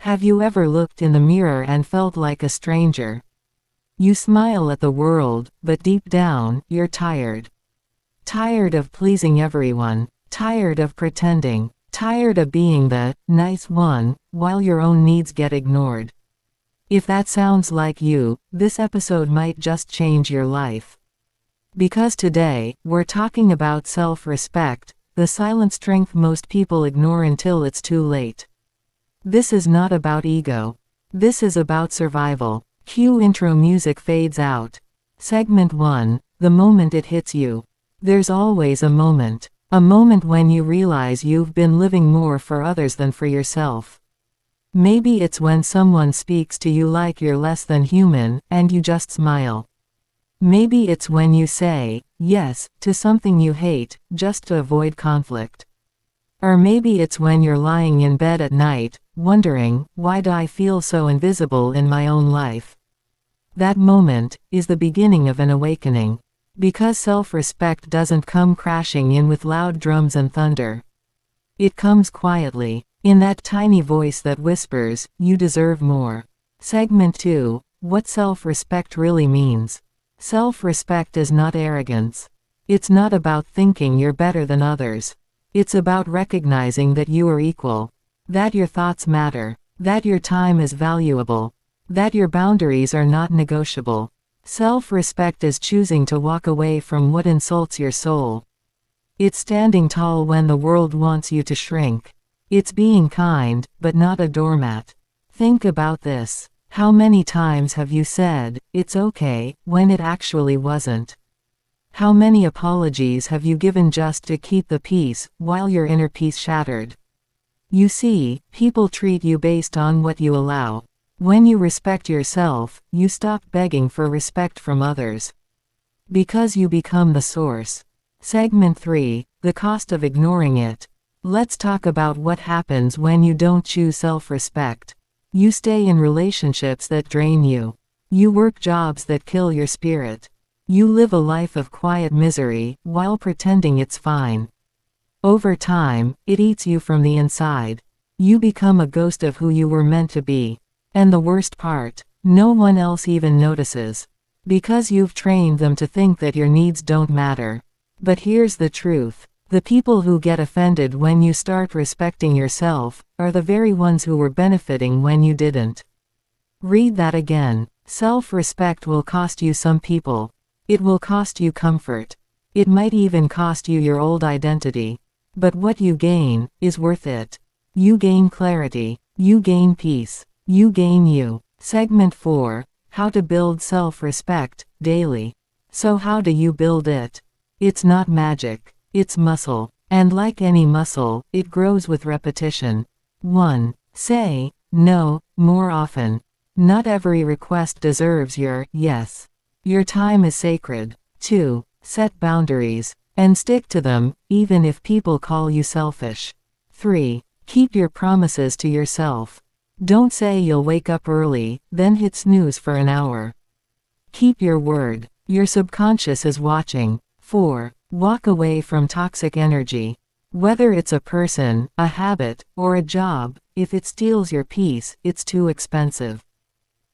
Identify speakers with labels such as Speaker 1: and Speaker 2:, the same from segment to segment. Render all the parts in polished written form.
Speaker 1: Have you ever looked in the mirror and felt like a stranger? You smile at the world, but deep down, you're tired. Tired of pleasing everyone. Tired of pretending. Tired of being the nice one, while your own needs get ignored. If that sounds like you, this episode might just change your life. Because today, we're talking about self-respect, the silent strength most people ignore until it's too late. This is not about ego. This is about survival. Cue intro music fades out. Segment 1, the moment it hits you. There's always a moment. A moment when you realize you've been living more for others than for yourself. Maybe it's when someone speaks to you like you're less than human, and you just smile. Maybe it's when you say yes to something you hate, just to avoid conflict. Or maybe it's when you're lying in bed at night, wondering, why do I feel so invisible in my own life? That moment is the beginning of an awakening. Because self-respect doesn't come crashing in with loud drums and thunder. It comes quietly, in that tiny voice that whispers, you deserve more. Segment 2, what self-respect really means. Self-respect is not arrogance. It's not about thinking you're better than others. It's about recognizing that you are equal. That your thoughts matter. That your time is valuable. That your boundaries are not negotiable. Self-respect is choosing to walk away from what insults your soul. It's standing tall when the world wants you to shrink. It's being kind, but not a doormat. Think about this. How many times have you said, it's okay, when it actually wasn't? How many apologies have you given just to keep the peace, while your inner peace shattered? You see, people treat you based on what you allow. When you respect yourself, you stop begging for respect from others. Because you become the source. Segment 3, the cost of ignoring it. Let's talk about what happens when you don't choose self-respect. You stay in relationships that drain you. You work jobs that kill your spirit. You live a life of quiet misery, while pretending it's fine. Over time, it eats you from the inside. You become a ghost of who you were meant to be. And the worst part, no one else even notices. Because you've trained them to think that your needs don't matter. But here's the truth. The people who get offended when you start respecting yourself, are the very ones who were benefiting when you didn't. Read that again. Self-respect will cost you some people. It will cost you comfort. It might even cost you your old identity. But what you gain, is worth it. You gain clarity. You gain peace. You gain you. Segment 4, how to build self-respect, daily. So how do you build it? It's not magic. It's muscle. And like any muscle, it grows with repetition. 1. Say no more often. Not every request deserves your yes. Your time is sacred. 2. Set boundaries. And stick to them, even if people call you selfish. 3. Keep your promises to yourself. Don't say you'll wake up early, then hit snooze for an hour. Keep your word. Your subconscious is watching. 4. Walk away from toxic energy. Whether it's a person, a habit, or a job, if it steals your peace, it's too expensive.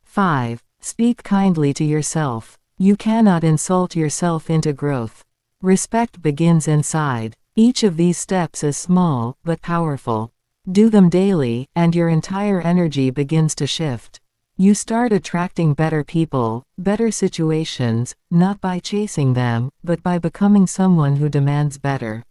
Speaker 1: 5. Speak kindly to yourself. You cannot insult yourself into growth. Respect begins inside. Each of these steps is small, but powerful. Do them daily, and your entire energy begins to shift. You start attracting better people, better situations, not by chasing them, but by becoming someone who demands better.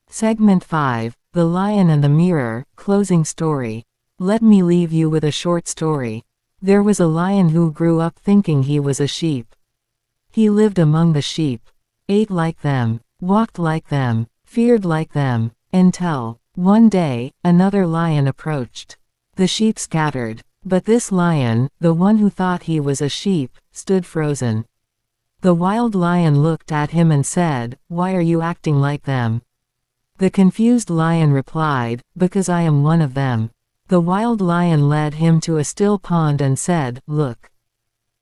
Speaker 1: Segment 5, The Lion and the Mirror, closing story. Let me leave you with a short story. There was a lion who grew up thinking he was a sheep. He lived among the sheep, ate like them, walked like them, feared like them, until one day, another lion approached. The sheep scattered. But this lion, the one who thought he was a sheep, stood frozen. The wild lion looked at him and said, "Why are you acting like them?" The confused lion replied, "Because I am one of them." The wild lion led him to a still pond and said, "Look."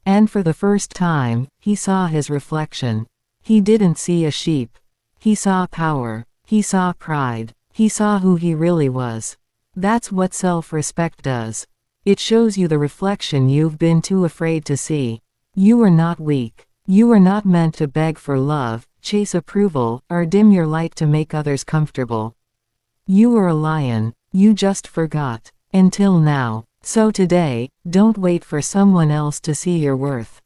Speaker 1: And for the first time, he saw his reflection. He didn't see a sheep. He saw power. He saw pride. He saw who he really was. That's what self-respect does. It shows you the reflection you've been too afraid to see. You are not weak. You are not meant to beg for love, chase approval, or dim your light to make others comfortable. You are a lion. You just forgot. Until now. So today, don't wait for someone else to see your worth.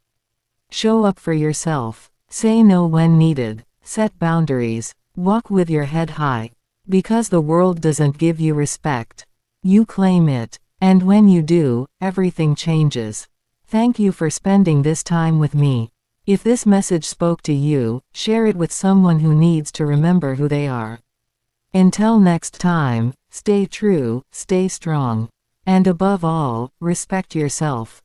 Speaker 1: Show up for yourself. Say no when needed. Set boundaries. Walk with your head high. Because the world doesn't give you respect. You claim it. And when you do, everything changes. Thank you for spending this time with me. If this message spoke to you, share it with someone who needs to remember who they are. Until next time, stay true, stay strong. And above all, respect yourself.